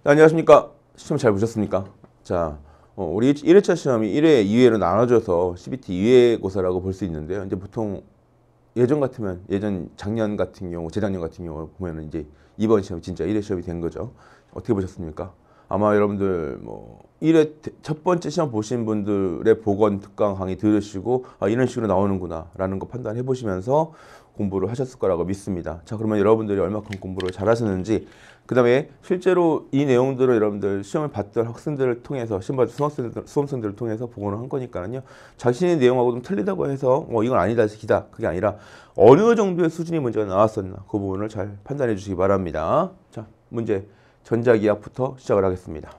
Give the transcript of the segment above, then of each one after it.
네, 안녕하십니까. 시험 잘 보셨습니까? 자, 우리 1회차 시험이 1회, 2회로 나눠져서 CBT 2회고사라고 볼 수 있는데요. 이제 보통 예전 같으면 작년 같은 경우, 재작년 같은 경우 보면은 이제 이번 시험 진짜 1회 시험이 된 거죠. 어떻게 보셨습니까? 아마 여러분들 뭐 1회 첫 번째 시험 보신 분들의 보건 특강 강의 들으시고 이런 식으로 나오는구나라는 거 판단해 보시면서 공부를 하셨을 거라고 믿습니다. 자, 그러면 여러분들이 얼마큼 공부를 잘 하셨는지, 그 다음에 실제로 이 내용들을 여러분들 시험을 봤던 학생들을 통해서, 시험 봤던 수험생들을 통해서 보고는 한 거니까요. 자신의 내용하고 좀 틀리다고 해서 이건 아니다, 기다, 그게 아니라 어느 정도의 수준의 문제가 나왔었나, 그 부분을 잘 판단해 주시기 바랍니다. 자, 문제 전자기압부터 시작을 하겠습니다.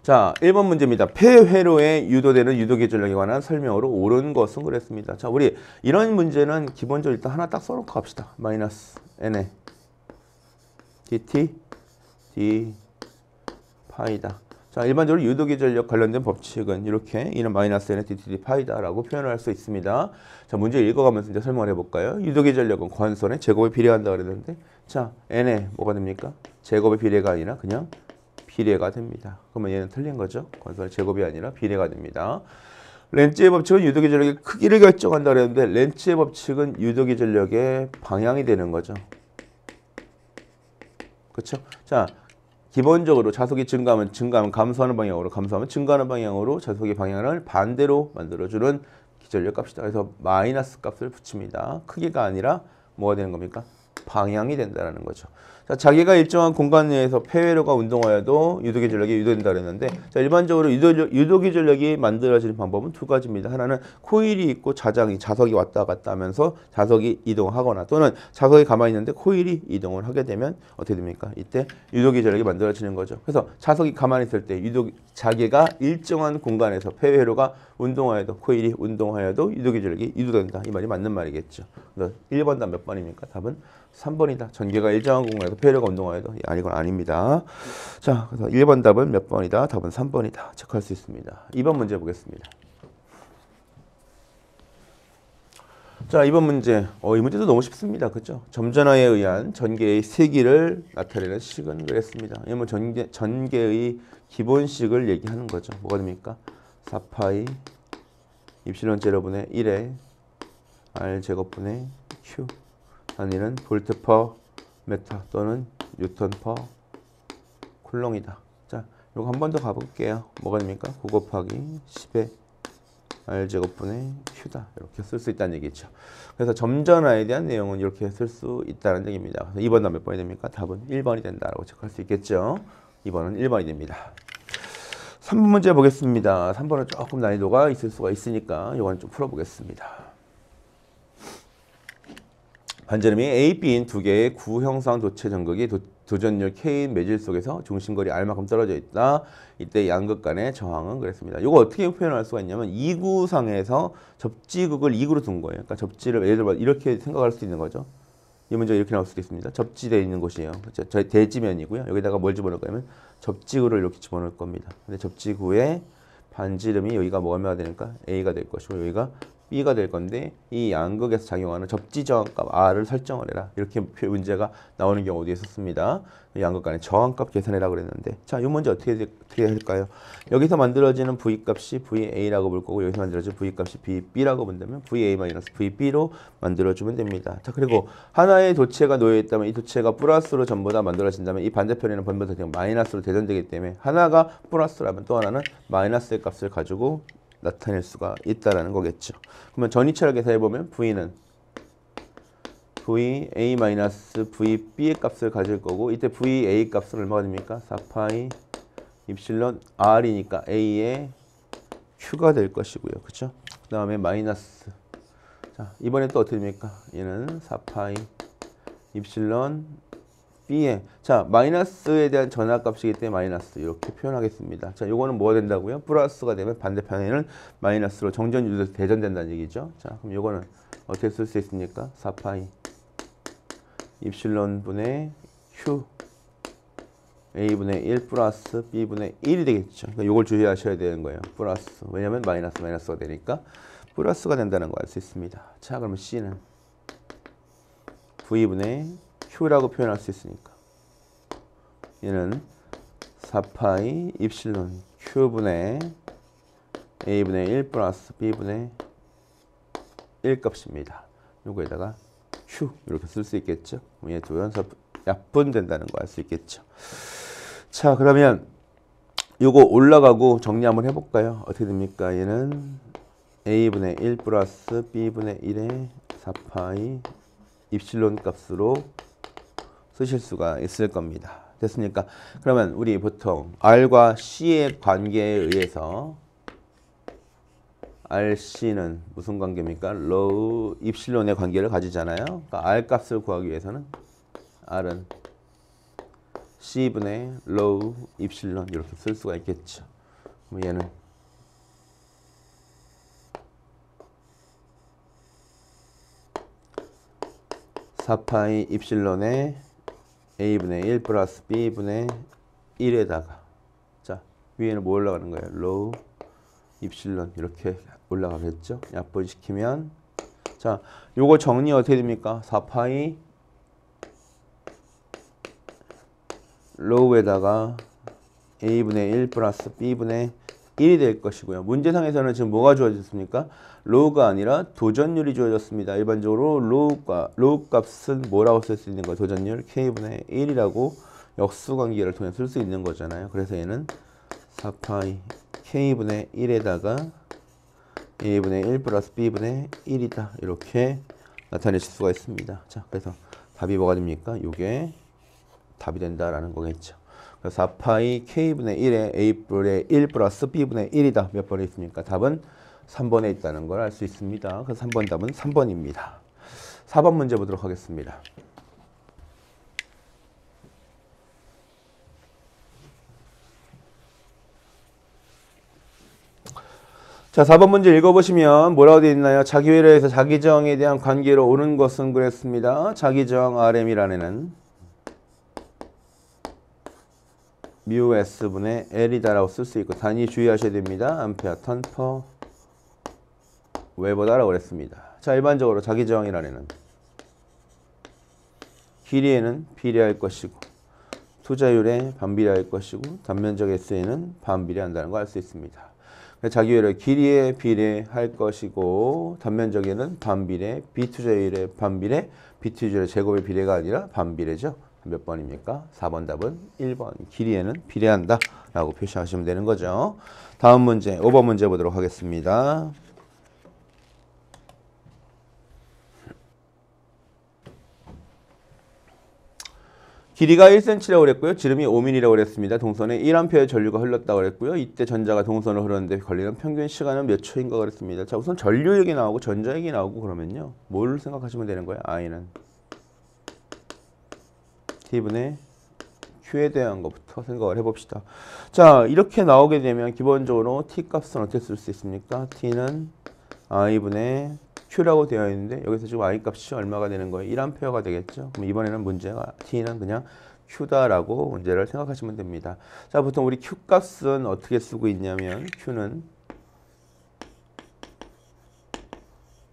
자, 1번 문제입니다. 폐회로에 유도되는 유도기 전력에 관한 설명으로 옳은 것은 그랬습니다. 자, 우리 이런 문제는 기본적으로 일단 하나 딱 써놓고 합시다. 마이너스 n에 dt d 파이다. 자, 일반적으로 유도기 전력 관련된 법칙은 이렇게 이는 마이너스 n에 dt d 파이다라고 표현을 할 수 있습니다. 자, 문제 읽어가면서 이제 설명을 해볼까요? 유도기 전력은 관선의 제곱에 비례한다 그랬는데, 자, n에 뭐가 됩니까? 제곱의 비례가 아니라 그냥 비례가 됩니다. 그러면 얘는 틀린 거죠. 관선의 제곱이 아니라 비례가 됩니다. 렌츠의 법칙은 유도기 전력의 크기를 결정한다 그랬는데, 렌츠의 법칙은 유도기 전력의 방향이 되는 거죠. 그렇죠? 자, 기본적으로 자속이 증가하면 감소하는 방향으로, 감소하면 증가하는 방향으로 자속의 방향을 반대로 만들어주는 기전력 값이다. 그래서 마이너스 값을 붙입니다. 크기가 아니라 뭐가 되는 겁니까? 방향이 된다는 거죠. 자, 자기가 일정한 공간 내에서 폐회로가 운동하여도 유도기 전력이 유도된다 그랬는데, 자, 일반적으로 유도기 전력이 만들어지는 방법은 두 가지입니다. 하나는 코일이 있고 자석이 왔다 갔다 하면서 자석이 이동하거나, 또는 자석이 가만히 있는데 코일이 이동을 하게 되면 어떻게 됩니까? 이때 유도기 전력이 만들어지는 거죠. 그래서 자석이 가만히 있을 때 자기가 일정한 공간에서 폐회로가 운동하여도, 코일이 운동하여도 유도기 전력이 유도된다. 이 말이 맞는 말이겠죠. 그래서 1번 답 몇 번입니까? 답은 3번이다. 전개가 일정한 공간에서 폐회로가 운동하여도. 이건 아닙니다. 자, 그래서 1번 답은 몇 번이다? 답은 3번이다. 체크할 수 있습니다. 2번 문제 보겠습니다. 자, 2번 문제. 이 문제도 너무 쉽습니다. 그죠? 점전화에 의한 전개의 세기를 나타내는 식은 그랬습니다. 이건 전개의 기본식을 얘기하는 거죠. 뭐가 됩니까? 4파이 입실론 제로분의 1에 R 제곱분의 Q. 단위는 볼트 퍼 메타 또는 뉴턴 퍼 쿨롱이다. 자, 요거 한 번 더 가볼게요. 뭐가 됩니까? 9 곱하기 10의 R 제곱분의 Q다. 이렇게 쓸 수 있다는 얘기죠. 그래서 점전화에 대한 내용은 이렇게 쓸 수 있다는 얘기입니다. 그래서 2번 답 몇 번이 됩니까? 답은 1번이 된다라고 체크할 수 있겠죠. 2번은 1번이 됩니다. 3번 문제 보겠습니다. 3번은 조금 난이도가 있을 수가 있으니까 이건 좀 풀어보겠습니다. 반지름이 A, B인 두 개의 구형상 도체 전극이 도전율 K인 매질 속에서 중심거리 R만큼 떨어져 있다. 이때 양극 간의 저항은 그랬습니다. 이거 어떻게 표현할 수가 있냐면, 이구상에서 접지극을 2구로 둔 거예요. 그러니까 접지를 예를 들어 이렇게 생각할 수 있는 거죠. 이 문제가 이렇게 나올 수도 있습니다. 접지되어 있는 곳이에요. 그렇죠? 저희 대지면이고요. 여기다가 뭘 집어넣을 거냐면 접지구를 이렇게 집어넣을 겁니다. 근데 접지구의 반지름이 여기가 뭐가 되니까 A가 될 것이고, 여기가 B가 될 건데, 이 양극에서 작용하는 접지 저항값 R을 설정을 해라. 이렇게 문제가 나오는 경우도 있었습니다. 양극 간의 저항값 계산해라 그랬는데, 자, 이 문제 어떻게 할까요? 여기서 만들어지는 V값이 VA라고 볼 거고, 여기서 만들어지는 V값이 VB라고 본다면 VA-VB로 만들어주면 됩니다. 자, 그리고 하나의 도체가 놓여 있다면 이 도체가 플러스로 전부 다 만들어진다면 이 반대편에는 전부 다 마이너스로 대전되기 때문에, 하나가 플러스라면 또 하나는 마이너스의 값을 가지고 나타낼 수가 있다라는 거겠죠. 그러면 전이체를 계산해보면 V는 VA-VB의 값을 가질 거고, 이때 VA 값은 얼마가 됩니까? 4파이 입실론 R이니까 A의 Q가 될 것이고요. 그렇죠? 그 다음에 마이너스. 자, 이번에 또 어떻게 됩니까? 얘는 4파이 입실론 B에, 자, 마이너스에 대한 전압값이기 때문에 마이너스 이렇게 표현하겠습니다. 자, 요거는 뭐가 된다고요? 플러스가 되면 반대편에는 마이너스로 정전유도 대전된다는 얘기죠. 자, 그럼 요거는 어떻게 쓸 수 있습니까? 4파이 입실론 분의 Q A분의 1 플러스 B분의 1이 되겠죠. 그러니까 요걸 주의하셔야 되는 거예요. 플러스. 왜냐면 마이너스가 되니까 플러스가 된다는 거 알 수 있습니다. 자, 그러면 C는 V분의 Q라고 표현할 수 있으니까 얘는 4파이 입실론 Q분의 A분의 1 플러스 B분의 1 값입니다. 요거에다가 Q 이렇게 쓸 수 있겠죠. 얘 두 연속 약분된다는 거 알 수 있겠죠. 자, 그러면 요거 올라가고 정리 한번 해볼까요? 어떻게 됩니까? 얘는 A분의 1 플러스 B분의 1의 4파이 입실론 값으로 쓰실 수가 있을 겁니다. 됐습니까? 그러면 우리 보통 R과 C의 관계에 의해서 RC는 무슨 관계입니까? 로우 입실론의 관계를 가지잖아요. 그러니까 R 값을 구하기 위해서는 R은 C분의 로우 입실론 이렇게 쓸 수가 있겠죠. 그럼 얘는 사파이 입실론의 A분의 1 플러스 B분의 1에다가 자 위에는 뭐 올라가는 거예요? 로우 입실론 이렇게 올라가겠죠. 약분시키면 자 요거 정리 어떻게 됩니까? 4파이 로우에다가 A분의 1 플러스 B분의 1이 될 것이고요. 문제상에서는 지금 뭐가 주어졌습니까? 로우가 아니라 도전율이 주어졌습니다. 일반적으로 로우 값은 뭐라고 쓸 수 있는 거예요? 도전율 K분의 1이라고 역수관계를 통해 쓸 수 있는 거잖아요. 그래서 얘는 4파이 K분의 1에다가 A분의 1 플러스 B분의 1이다. 이렇게 나타내실 수가 있습니다. 자, 그래서 답이 뭐가 됩니까? 이게 답이 된다라는 거겠죠. 4파이 K분의 1에 A분의 1 플러스 B분의 1이다. 몇 번에 있습니까? 답은 3번에 있다는 걸 알 수 있습니다. 그래서 3번 답은 3번입니다. 4번 문제 보도록 하겠습니다. 자, 4번 문제 읽어보시면 뭐라고 되어 있나요? 자기회로에서 자기정에 대한 관계로 오는 것은 그랬습니다. 자기정 RM이라는 뮤 S분의 L이다라고 쓸 수 있고 단위 주의하셔야 됩니다. 암페어 턴 퍼 웨버다라고 그랬습니다. 자, 일반적으로 자기정이라는 길이에는 비례할 것이고 투자율에 반비례할 것이고 단면적 S에는 반비례한다는 거 알 수 있습니다. 자기회로 길이에 비례할 것이고 단면적에는 반비례, 비투자율에 반비례, 비투자율의 제곱의 비례가 아니라 반비례죠. 몇 번입니까? 4번 답은 1번. 길이에는 비례한다 라고 표시하시면 되는 거죠. 다음 문제 5번 문제 보도록 하겠습니다. 길이가 1cm라고 그랬고요. 지름이 5mm라고 그랬습니다. 동선에 1A의 전류가 흘렀다고 그랬고요. 이때 전자가 동선을 흐르는데 걸리는 평균 시간은 몇 초인가 그랬습니다. 자, 우선 전류액이 나오고 전자액이 나오고 그러면요. 뭘 생각하시면 되는 거예요? I는 T분의 Q에 대한 것부터 생각을 해봅시다. 자, 이렇게 나오게 되면 기본적으로 T 값은 어떻게 쓸 수 있습니까? T는 I분의 Q라고 되어 있는데 여기서 지금 I 값이 얼마가 되는 거예요? 1A가 되겠죠? 그럼 이번에는 문제가 T는 그냥 Q다라고 문제를 생각하시면 됩니다. 자, 보통 우리 Q 값은 어떻게 쓰고 있냐면 Q는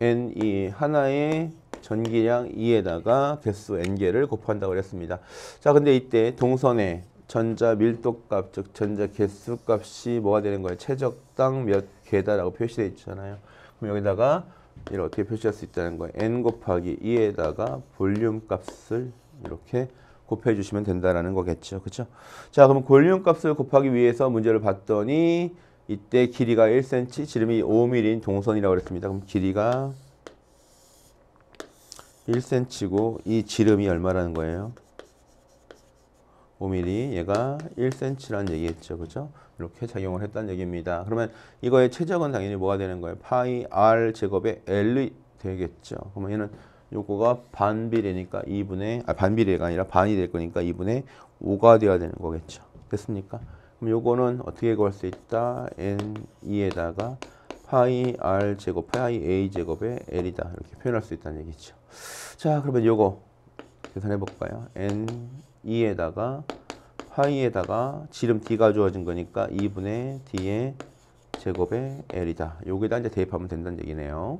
N2 하나의 전기량 2에다가 개수 N개를 곱한다고 그랬습니다. 자, 근데 이때 동선의 전자 밀도값, 즉 전자 개수 값이 뭐가 되는 거예요? 최적당 몇 개다라고 표시되어 있잖아요. 그럼 여기다가 이를 어떻게 표시할 수 있다는 거예요? N 곱하기 2에다가 볼륨 값을 이렇게 곱해 주시면 된다라는 거겠죠. 그렇죠? 자, 그럼 볼륨 값을 곱하기 위해서 문제를 봤더니 이때 길이가 1cm, 지름이 5mm인 동선이라고 그랬습니다. 그럼 길이가 1cm고 이 지름이 얼마라는 거예요? 5mm, 얘가 1cm라는 얘기겠죠. 그죠? 이렇게 작용을 했다는 얘기입니다. 그러면 이거의 최적은 당연히 뭐가 되는 거예요? 파이 R 제곱의 L이 되겠죠. 그러면 얘는 요거가 반비례니까 2분의, 반비례가 아니라 반이 될 거니까 2분의 5가 되어야 되는 거겠죠. 됐습니까? 그럼 요거는 어떻게 구할 수 있다? N2에다가 파이 R 제곱, 파이 A 제곱의 L이다. 이렇게 표현할 수 있다는 얘기죠. 자, 그러면 요거 계산해 볼까요? N2에다가 파이에다가 지름 D가 주어진 거니까 2분의 D의 제곱의 L이다. 여기다 이제 대입하면 된다는 얘기네요.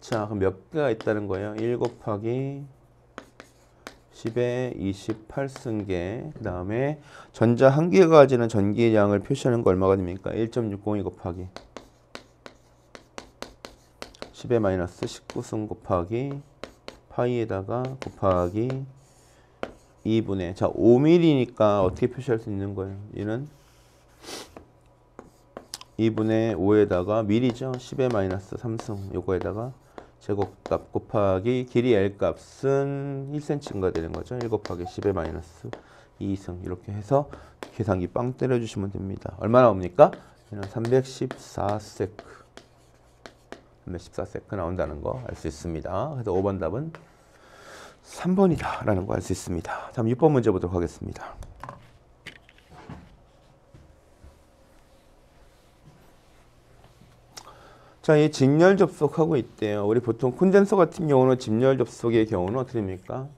자, 그럼 몇 개가 있다는 거예요? 1 곱하기 10에 28승계. 그 다음에 전자 한 개가 가지는 전기의 양을 표시하는 거 얼마가 됩니까? 1.602 곱하기 10의 마이너스 19승 곱하기 파이에다가 곱하기 2분의 자 5mm니까 어떻게 표시할 수 있는 거예요? 얘는 2분의 5에다가 mm죠. 10의 마이너스 3승 요거에다가 제곱값 곱하기 길이 L 값은 1cm가 되는 거죠. 1 곱하기 10의 마이너스 2승 이렇게 해서 계산기 빵 때려주시면 됩니다. 얼마 나옵니까? 얘는 314세크 314세크 나온다는 거 알 수 있습니다. 그래서 5번 답은 3번이다 라는 거 알 수 있습니다. 다음 6번 문제 보도록 하겠습니다. 자, 이 직렬 접속하고 있대요. 우리 보통 콘덴서 같은 경우는 직렬 접속의 경우는 어떻게 됩니까?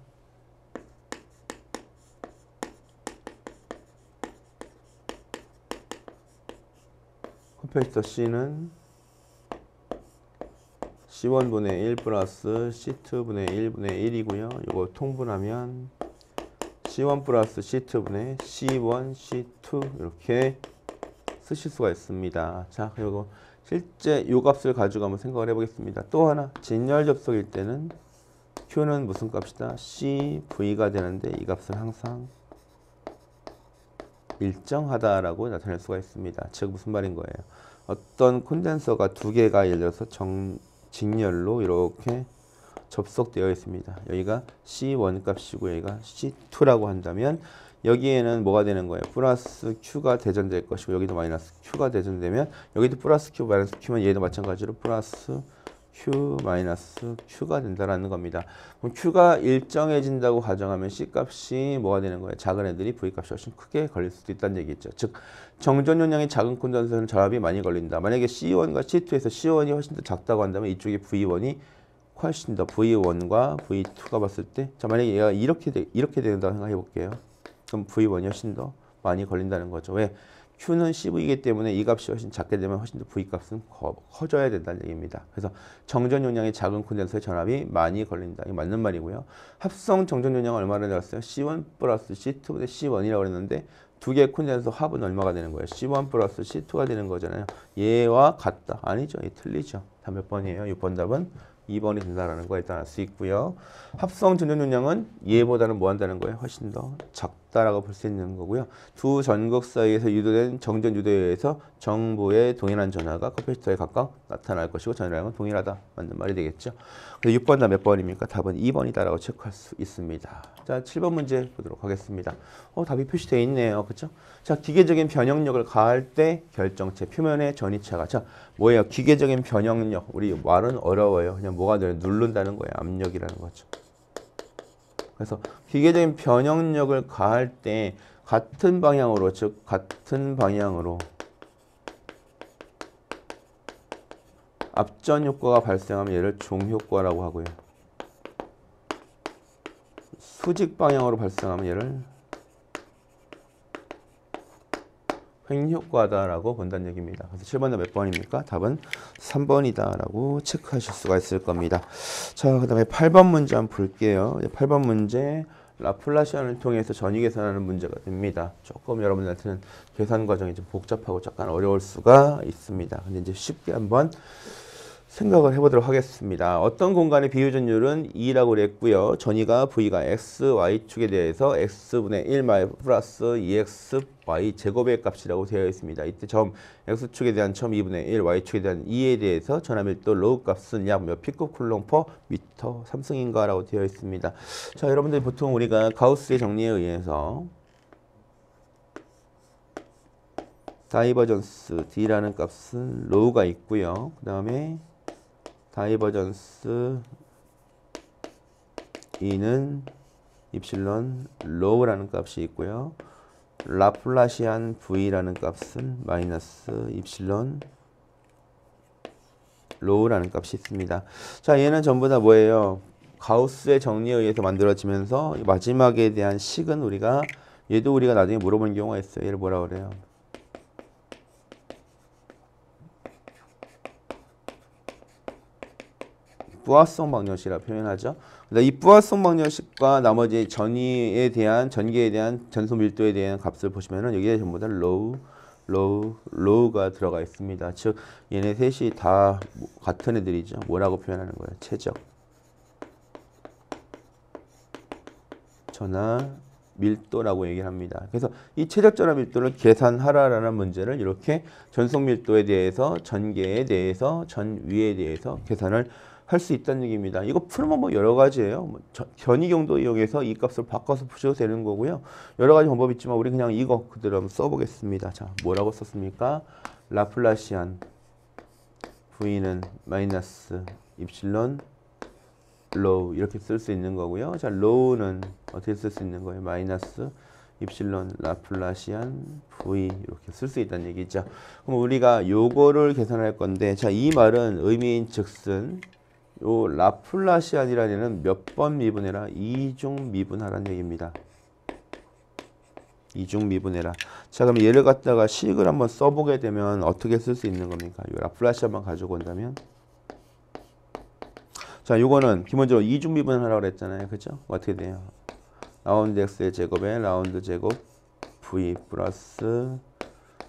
컴패시터 C는 C1분의 1 플러스 C2분의 1분의 1이고요. 이거 통분하면 C1 플러스 C2분의 C1, C2 이렇게 쓰실 수가 있습니다. 자, 그리고 실제 이 값을 가지고 한번 생각을 해보겠습니다. 또 하나, 직렬 접속일 때는 Q는 무슨 값이다? CV가 되는데 이 값은 항상 일정하다라고 나타낼 수가 있습니다. 즉 무슨 말인 거예요? 어떤 콘덴서가 두 개가 예를 들어서 직렬로 이렇게 접속되어 있습니다. 여기가 C1 값이고 여기가 C2라고 한다면 여기에는 뭐가 되는 거예요? 플러스 Q가 대전될 것이고 여기도 마이너스 Q가 대전되면 여기도 플러스 Q, 마이너스 Q면 얘도 마찬가지로 플러스 Q, 마이너스 Q가 된다라는 겁니다. 그럼 Q가 일정해진다고 가정하면 C 값이 뭐가 되는 거예요? 작은 애들이 V 값이 훨씬 크게 걸릴 수도 있다는 얘기죠. 즉 정전 용량이 작은 콘덴서는 전압이 많이 걸린다. 만약에 C1과 C2에서 C1이 훨씬 더 작다고 한다면 이쪽에 V1이 훨씬 더 V1과 V2가 봤을 때 자 만약에 얘가 이렇게 된다고 생각해 볼게요. 그럼 V1이 훨씬 더 많이 걸린다는 거죠. 왜? Q는 CV이기 때문에 이 값이 훨씬 작게 되면 훨씬 더 V 값은 커져야 된다는 얘기입니다. 그래서 정전 용량이 작은 콘덴서의 전압이 많이 걸린다. 이게 맞는 말이고요. 합성 정전 용량은 얼마나 되었어요? C1 플러스 C2분의 C1이라고 그랬는데 두 개의 콘덴서 합은 얼마가 되는 거예요? C1 플러스 C2가 되는 거잖아요. 얘와 같다. 아니죠. 얘 틀리죠. 다 몇 번이에요? 6번 답은 2번이 된다는 거 일단 알 수 있고요. 합성 전전 용량은 얘보다는 뭐 한다는 거예요? 훨씬 더 작다라고 볼 수 있는 거고요. 두 전극 사이에서 유도된 정전 유도에 의해서 정보의 동일한 전하가 커패시터에 각각 나타날 것이고 전하량은 동일하다. 맞는 말이 되겠죠. 그래서 6번 답 몇 번입니까? 답은 2번이다라고 체크할 수 있습니다. 자, 7번 문제 보도록 하겠습니다. 답이 표시되어 있네요. 그렇죠? 자, 기계적인 변형력을 가할 때 결정체 표면의 전이차가 자, 뭐예요? 기계적인 변형력. 우리 말은 어려워요. 그냥 뭐가 돼요? 누른다는 거예요. 압력이라는 거죠. 그래서 기계적인 변형력을 가할 때 같은 방향으로 즉 같은 방향으로 앞전 효과가 발생하면 얘를 종효과라고 하고요. 수직 방향으로 발생하면 얘를 횡효과다라고 본다는 얘기입니다. 그래서 7번은 몇 번입니까? 답은 3번이다라고 체크하실 수가 있을 겁니다. 자, 그 다음에 8번 문제 한번 볼게요. 8번 문제 라플라시안을 통해서 전위 계산하는 문제가 됩니다. 조금 여러분들한테는 계산 과정이 좀 복잡하고 약간 어려울 수가 있습니다. 근데 이제 쉽게 한번 생각을 해보도록 하겠습니다. 어떤 공간의 비유전율은 2라고 그랬고요. 전위가 V가 X, Y축에 대해서 X분의 1 플러스 2X, Y 제곱의 값이라고 되어 있습니다. 이때 점 X축에 대한 점 2분의 1, Y축에 대한 2에 대해서 전압밀도 로우 값은 약 몇 피코쿨롱 퍼 미터 3승인가 라고 되어 있습니다. 자, 여러분들 보통 우리가 가우스의 정리에 의해서 다이버전스 D라는 값은 로우가 있고요. 그 다음에 다이버전스 E는 입실론 로우라는 값이 있고요. 라플라시안 V라는 값은 마이너스 입실론 로우라는 값이 있습니다. 자, 얘는 전부 다 뭐예요? 가우스의 정리에 의해서 만들어지면서 마지막에 대한 식은 우리가 얘도 우리가 나중에 물어보는 경우가 있어요. 얘를 뭐라 그래요? 부하성 방정식이라 표현하죠. 이 부하성 방정식과 나머지 전개에 대한 전소 밀도에 대한 값을 보시면은 여기에 전부 다 low가 들어가 있습니다. 즉 얘네 셋이 다 같은 애들이죠. 뭐라고 표현하는 거예요? 최적 전하 밀도라고 얘기를 합니다. 그래서 이 최적 전하 밀도를 계산하라라는 문제를 이렇게 전속 밀도에 대해서, 전개에 대해서, 전위에 대해서 계산을 할 수 있다는 얘기입니다. 이거 풀면 뭐 여러 가지예요. 뭐 변이경도 이용해서 이 값을 바꿔서 푸셔도 되는 거고요. 여러 가지 방법이 있지만 우리 그냥 이거 그대로 한번 써보겠습니다. 자, 뭐라고 썼습니까? 라플라시안 V는 마이너스 입실론 로우 이렇게 쓸 수 있는 거고요. 자, 로우는 어떻게 쓸 수 있는 거예요? 마이너스 입실론 라플라시안 V 이렇게 쓸 수 있다는 얘기죠. 그럼 우리가 요거를 계산할 건데, 자, 이 말은 의미인 즉슨 요 라플라시안이라는 애는 몇 번 미분해라? 이중 미분하라는 얘기입니다. 이중 미분해라. 자, 그럼 얘를 갖다가 식을 한번 써보게 되면 어떻게 쓸 수 있는 겁니까? 요 라플라시안만 가지고 온다면, 자, 요거는 기본적으로 이중 미분하라고 그랬잖아요. 그죠? 어떻게 돼요? 라운드 x의 제곱에 라운드 제곱 v 플러스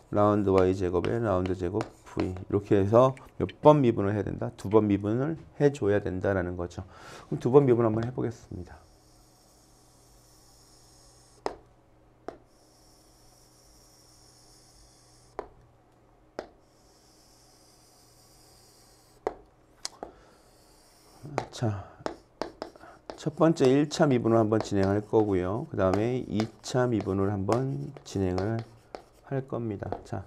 라운드 y 제곱에 라운드 제곱 v 이렇게 해서 몇 번 미분을 해야 된다? 2번 미분을 해줘야 된다라는 거죠. 그럼 2번 미분 한번 해보겠습니다. 자, 첫 번째 1차 미분을 한번 진행할 거고요. 그 다음에 2차 미분을 한번 진행을 할 겁니다. 자,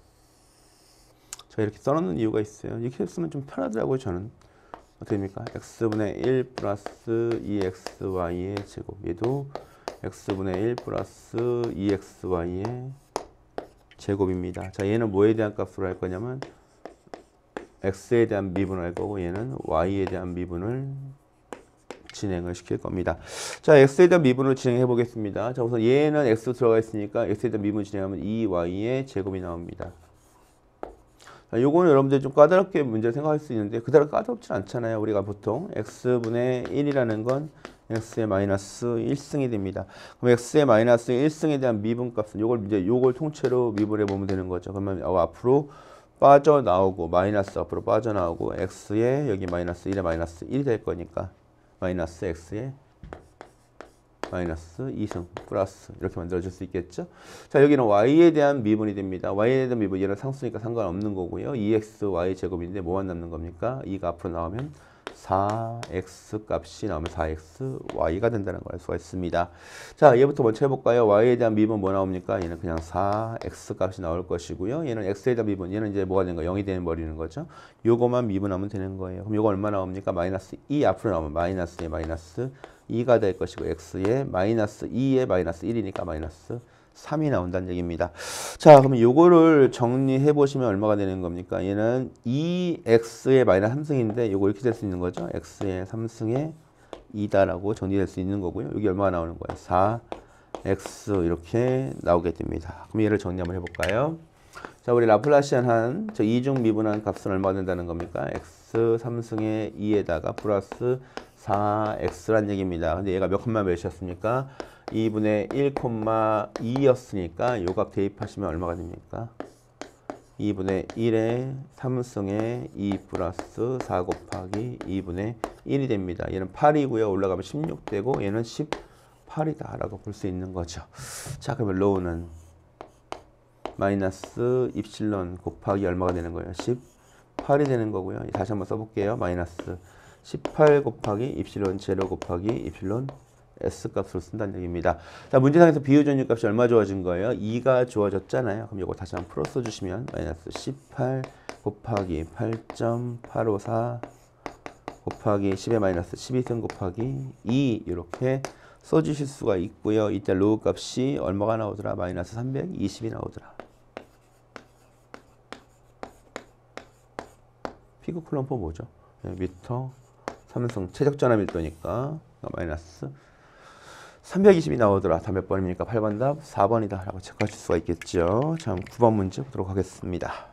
제가 이렇게 써놓는 이유가 있어요. 이렇게 쓰면 좀 편하더라고요, 저는. 어떻게 됩니까? x분의 1 플러스 2xy의 제곱. 얘도 x분의 1 플러스 2xy의 제곱입니다. 자, 얘는 뭐에 대한 값으로 할 거냐면 x에 대한 미분을 할 거고, 얘는 y에 대한 미분을 진행을 시킬 겁니다. 자, x에 대한 미분을 진행해 보겠습니다. 자, 우선 얘는 x 들어가 있으니까 x에 대한 미분 진행하면 2y의 제곱이 나옵니다. 자, 요거는 여러분들 좀 까다롭게 문제를 생각할 수 있는데 그다지 까다롭진 않잖아요. 우리가 보통 x분의 1이라는 건 x의 마이너스 1승이 됩니다. 그럼 x의 마이너스 1승에 대한 미분값은 요걸 통째로 미분해 보면 되는 거죠. 그러면 앞으로 빠져나오고 마이너스 앞으로 빠져나오고 x의 여기 마이너스 1에 마이너스 1이 될 거니까 마이너스 x의 마이너스 2승 플러스 이렇게 만들어줄 수 있겠죠. 자, 여기는 y에 대한 미분이 됩니다. y에 대한 미분, 얘는 상수니까 상관없는 거고요. 2xy 제곱인데 뭐만 남는 겁니까? 2가 앞으로 나오면 4x 값이 나오면 4xy가 된다는 걸 알 수가 있습니다. 자, 얘부터 먼저 해볼까요? y에 대한 미분 뭐 나옵니까? 얘는 그냥 4x 값이 나올 것이고요. 얘는 x에 대한 미분, 얘는 이제 뭐가 되는 거예요? 0이 되는 버리는 거죠. 요거만 미분하면 되는 거예요. 그럼 요거 얼마 나옵니까? 마이너스 2 앞으로 나오면 마이너스에 마이너스 2가 될 것이고 x에 마이너스 2에 마이너스 1이니까 마이너스 3이 나온다는 얘기입니다. 자, 그러면 요거를 정리해 보시면 얼마가 되는 겁니까? 얘는 2x의 마이너스 3승인데 요거 이렇게 될 수 있는 거죠. x의 3승의 2다라고 정리될 수 있는 거고요. 여기 얼마가 나오는 거예요? 4x 이렇게 나오게 됩니다. 그럼 얘를 정리 한번 해볼까요? 자, 우리 라플라시안 한 저 이중 미분한 값은 얼마가 된다는 겁니까? x 3승의 2에다가 플러스 4x란 얘기입니다. 근데 얘가 몇 콤마 몇이었습니까? 2분의 1,2였으니까 요 값 대입하시면 얼마가 됩니까? 2분의 1에 3승의 2 플러스 4 곱하기 2분의 1이 됩니다. 얘는 8이고요. 올라가면 16 되고 얘는 18이다 라고 볼 수 있는 거죠. 자, 그러면 로우는 마이너스 입실론 곱하기 얼마가 되는 거예요? 18이 되는 거고요. 다시 한번 써볼게요. 마이너스 18 곱하기 입실론 제로 곱하기 입실론 S 값으로 쓴다는 얘기입니다. 자, 문제상에서 비유전율 값이 얼마 좋아진 거예요? 2가 좋아졌잖아요. 그럼 이거 다시 한번 풀어 써주시면 마이너스 18 곱하기 8.854 곱하기 10의 마이너스 12승 곱하기 2 이렇게 써주실 수가 있고요. 이때 로우 값이 얼마가 나오더라? 마이너스 320이 나오더라. 피그 쿨럼프 뭐죠? 미터 3승 최적 전압 밀도니까 마이너스 320이 나오더라. 답 몇 번입니까? 8번 답 4번이다 라고 체크하실 수가 있겠죠. 자, 9번 문제 보도록 하겠습니다.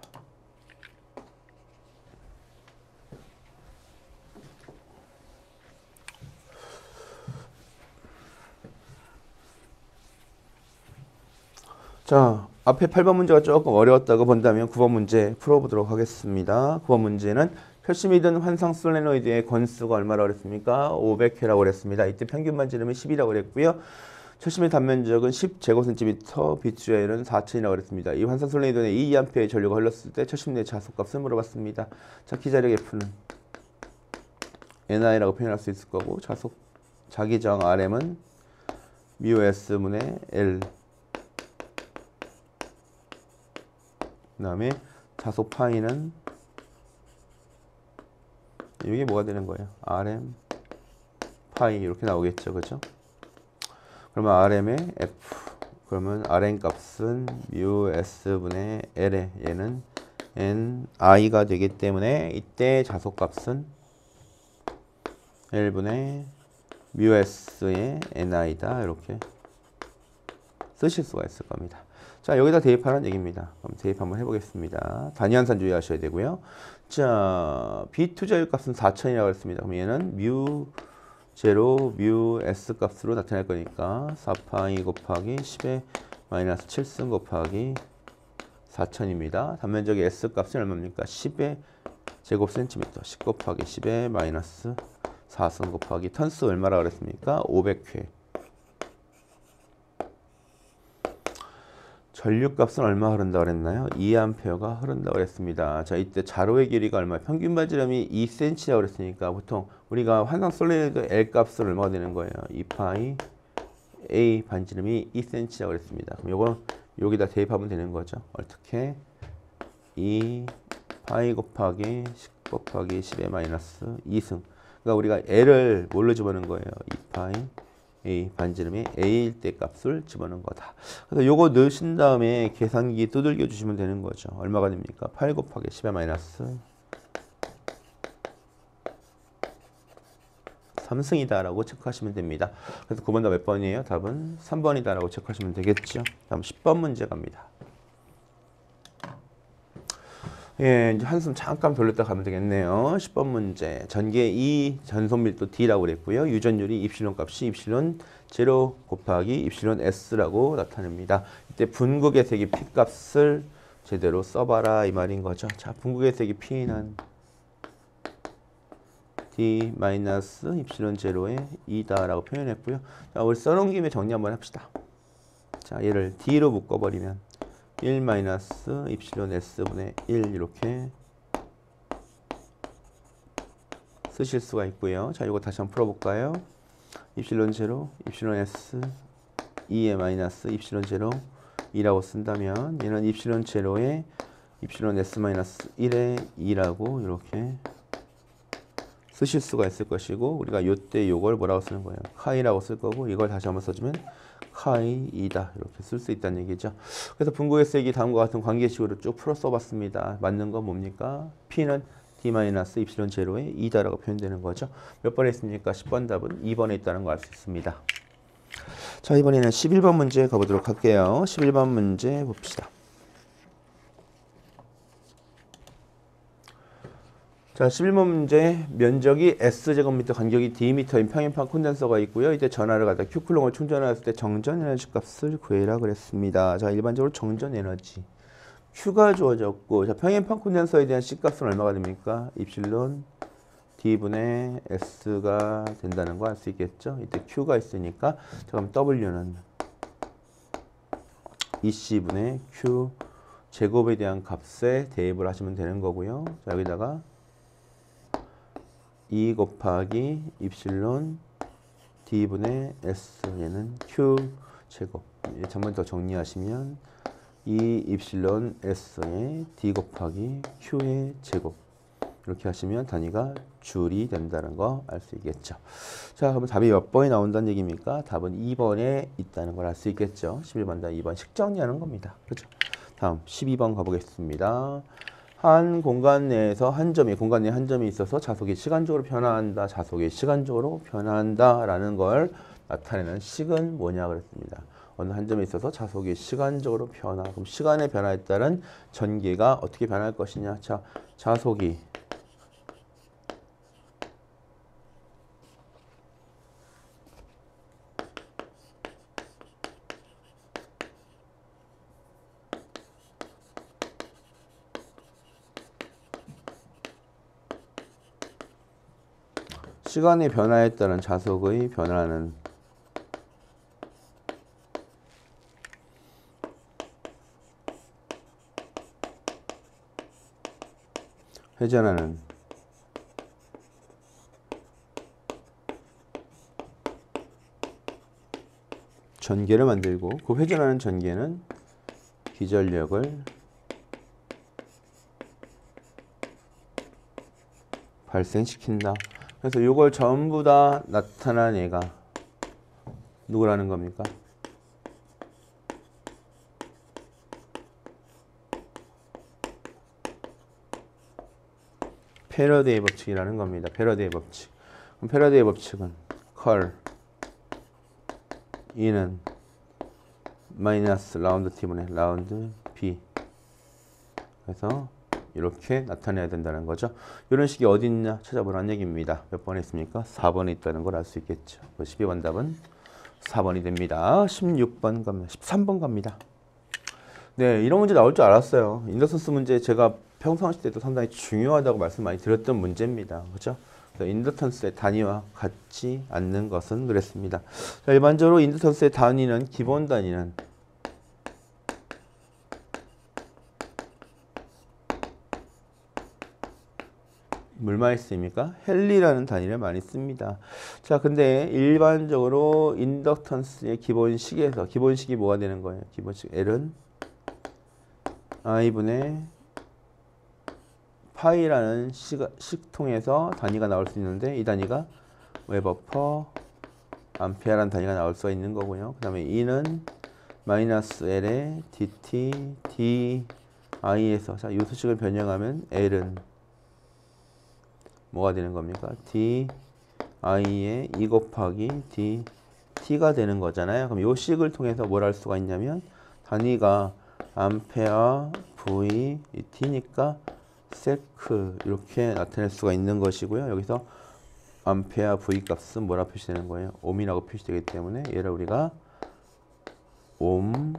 자, 앞에 8번 문제가 조금 어려웠다고 본다면 9번 문제 풀어보도록 하겠습니다. 9번 문제는 표심이 든 환상 솔레노이드의 건수가 얼마라고 그랬습니까? 500회라고 그랬습니다. 이때 평균 반지름이 10이라고 그랬고요. 철심의 단면적은 10제곱센티미터, 비추에는 4천이라고 그랬습니다. 이 환상 솔레노이드는 2A의 전류가 흘렀을 때 철심 내 자속값을 물어봤습니다. 자, 기자력 F는 NI라고 표현할 수 있을 거고, 자기저항 RM은 μS분의 L. 그 다음에 자속 파이는 이게 뭐가 되는 거예요? RM 파이 이렇게 나오겠죠, 그죠? 그러면 RM의 F, 그러면 RM 값은 μS분의 L에 얘는 NI가 되기 때문에 이때 자속 값은 L분의 μS의 NI다 이렇게 쓰실 수가 있을 겁니다. 자, 여기다 대입하라는 얘기입니다. 그럼 대입 한번 해보겠습니다. 단위환산 주의하셔야 되고요. 자, B2자율 값은 4천이라고 했습니다. 그럼 얘는 μ0, μS 값으로 나타낼 거니까 4파이 곱하기 10의 마이너스 7승 곱하기 4천입니다. 단면적의 S 값은 얼마입니까? 10의 제곱센티미터, 10 곱하기 10의 마이너스 4승 곱하기 턴수 얼마라고 그랬습니까? 500회. 전류값은 얼마 흐른다고 그랬나요? 2A가 흐른다고 그랬습니다. 자, 이때 자로의 길이가 얼마? 평균 반지름이 2cm라고 그랬으니까 보통 우리가 환상 솔레노이드 L 값은 얼마가 되는 거예요? 2파이 A 반지름이 2cm라고 그랬습니다. 그럼 요거 여기다 대입하면 되는 거죠. 어떻게? 2파이 곱하기 10 곱하기 10의 마이너스 2승. 그러니까 우리가 L을 뭘로 집어넣은 거예요? 2파이 A 반지름이 A일 때 값을 집어넣은 거다. 그래서 요거 넣으신 다음에 계산기 두들겨 주시면 되는 거죠. 얼마가 됩니까? 8 곱하기 10의 마이너스 3승이다 라고 체크하시면 됩니다. 그래서 9번 다 몇 번이에요? 답은 3번이다 라고 체크하시면 되겠죠. 다음 10번 문제 갑니다. 예, 이제 한숨 잠깐 돌렸다 가면 되겠네요. 10번 문제. 전개 2, 전속밀도 D라고 그랬고요. 유전율이 입실론 값이 입실론 0 곱하기 입실론 S라고 나타냅니다. 이때 분극의 세기 P 값을 제대로 써봐라 이 말인 거죠. 자, 분극의 세기 P는 D 마이너스 입실론 0의 2다 라고 표현했고요. 자, 우리 써놓은 김에 정리 한번 합시다. 자, 얘를 D로 묶어버리면 1 마이너스 입실론 S분의 1 이렇게 쓰실 수가 있고요. 자, 이거 다시 한번 풀어볼까요? 입실론 0, 입실론 S, 2의 마이너스 입실론 0, 2라고 쓴다면 얘는 입실론 0에 입실론 S 마이너스 1의 2라고 이렇게 쓰실 수가 있을 것이고 우리가 요때 요걸 뭐라고 쓰는 거예요? 카이라고 쓸 거고 이걸 다시 한번 써주면 카이이다 이렇게 쓸 수 있다는 얘기죠. 그래서 분구의 세기 다음과 같은 관계식으로 쭉 풀어 써봤습니다. 맞는 건 뭡니까? P는 D- 입실론 제로의 2다라고 표현되는 거죠. 몇 번에 있습니까? 10번 답은 2번에 있다는 걸 알 수 있습니다. 자, 이번에는 11번 문제 가보도록 할게요. 11번 문제 봅시다. 자, 11번 문제 면적이 S제곱미터 간격이 D미터인 평행판 콘덴서가 있고요. 이때 전하를 갖다 Q쿨롱을 충전했을 때 정전 에너지 값을 구해라 그랬습니다. 자, 일반적으로 정전 에너지 Q가 주어졌고 자, 평행판 콘덴서에 대한 C값은 얼마가 됩니까? 입실론 D분의 S가 된다는 거 알 수 있겠죠? 이때 Q가 있으니까 자, 그럼 W는 EC분의 Q 제곱에 대한 값에 대입을 하시면 되는 거고요. 자, 여기다가 2 곱하기 입실론 D분의 S 얘는 Q 제곱 잠깐 더 정리하시면 2 입실론 S의 D 곱하기 Q의 제곱 이렇게 하시면 단위가 줄이 된다는 거 알 수 있겠죠. 자, 그러면 답이 몇 번이 나온다는 얘기입니까? 답은 2번에 있다는 걸 알 수 있겠죠. 11번 다 2번 식 정리하는 겁니다. 그렇죠? 다음 12번 가보겠습니다. 한 공간 내에서 한 점이 공간 내에 한 점이 있어서 자속이 시간적으로 변화한다. 자속이 시간적으로 변화한다라는 걸 나타내는 식은 뭐냐 그랬습니다. 어느 한 점에 있어서 자속이 시간적으로 변화. 그럼 시간의 변화에 따른 전기가 어떻게 변할 것이냐? 자, 자속이 시간의 변화에 따른 자속의 변화는 회전하는 전개를 만들고 그 회전하는 전개는 기전력을 발생시킨다. 그래서 이걸 전부 다 나타난 애가 누구라는 겁니까? 패러데이 법칙이라는 겁니다. 패러데이 법칙. 그럼 패러데이 법칙은 컬 E는 마이너스 라운드 T분의 라운드 B. 그래서 이렇게 나타내야 된다는 거죠. 이런 식이 어디 있냐 찾아보라는 얘기입니다. 몇 번에 있습니까? 4번에 있다는 걸 알 수 있겠죠. 12번 답은 4번이 됩니다. 16번 갑니다. 13번 갑니다. 네, 이런 문제 나올 줄 알았어요. 인덕턴스 문제 제가 평상시 때도 상당히 중요하다고 말씀 많이 드렸던 문제입니다. 그렇죠? 인덕턴스의 단위와 같지 않는 것은 그랬습니다. 자, 일반적으로 인덕턴스의 단위는 기본 단위는 뭘 많이 씁니까? 헨리라는 단위를 많이 씁니다. 자, 근데 일반적으로 인덕턴스의 기본식에서 기본식이 뭐가 되는 거예요? 기본식 L은 I분의 파이라는 식통에서 단위가 나올 수 있는데 이 단위가 웨버 퍼 암페어라는 단위가 나올 수가 있는 거고요. 그 다음에 E는 마이너스 L의 dt di에서 자, 이 수식을 변형하면 L은 뭐가 되는 겁니까? di의 2 곱하기 dt가 되는 거잖아요. 그럼 이 식을 통해서 뭘 할 수가 있냐면 단위가 암페어 v t니까 세크 이렇게 나타낼 수가 있는 것이고요. 여기서 암페어 v 값은 뭐라 표시되는 거예요? 옴이라고 표시되기 때문에 얘를 우리가 옴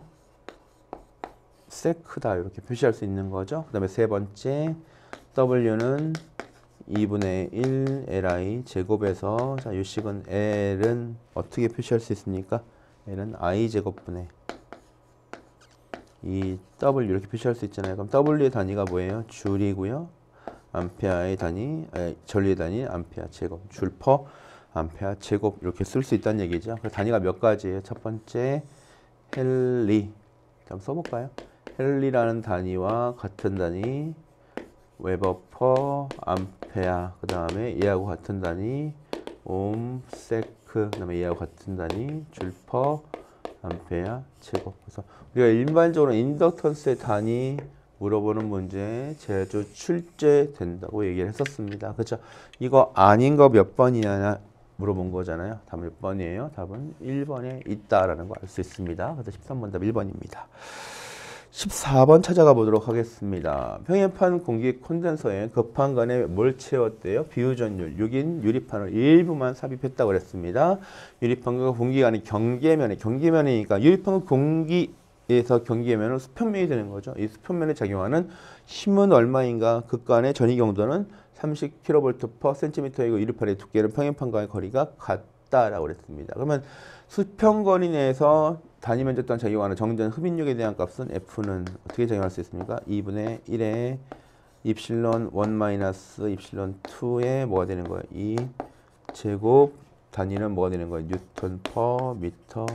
세크다 이렇게 표시할 수 있는 거죠. 그 다음에 세 번째 w는 2분의 1 li 제곱에서 자, 이 식은 l은 어떻게 표시할 수 있습니까? l은 i 제곱분의 이 W 이렇게 표시할 수 있잖아요. 그럼 W의 단위가 뭐예요? 줄이고요. 암페어의 단위, 전류의 단위, 암페어 제곱, 줄 퍼 암페어 제곱 이렇게 쓸 수 있다는 얘기죠. 그 단위가 몇 가지예요? 첫 번째 헨리. 한번 써볼까요? 헨리라는 단위와 같은 단위 웨버 퍼 암페어. 그 다음에 얘하고 같은 단위 옴 세크. 그 다음에 얘하고 같은 단위 줄 퍼 암페어 제곱. 그래서 우리가 일반적으로 인덕턴스의 단위 물어보는 문제 제주 출제된다고 얘기를 했었습니다. 그렇죠? 이거 아닌 거 몇 번이냐 물어본 거잖아요. 답 몇 번이에요? 답은 1번에 있다라는 거 알 수 있습니다. 그래서 13번 답 1번입니다. 14번 찾아가 보도록 하겠습니다. 평행판 공기 콘덴서에 급판관에 뭘 채웠대요? 비유전율 6인 유리판을 일부만 삽입했다고 그랬습니다. 유리판과 공기간의 경계면이니까 유리판과 공기에서 경계면은 수평면이 되는 거죠. 이 수평면에 작용하는 힘은 얼마인가? 극간의 전위 경도는 30kV/cm이고 유리판의 두께는 평행판과의 거리가 같다라고 그랬습니다. 그러면 수평거리 내에서 단위 면적 또한 작용하는 정전 흡인력에 대한 값은 F는 어떻게 작용할 수 있습니까? 2분의 1에 입실론 1 마이너스 입실론 2에 뭐가 되는 거예요? 2 제곱 단위는 뭐가 되는 거예요? 뉴턴 퍼 미터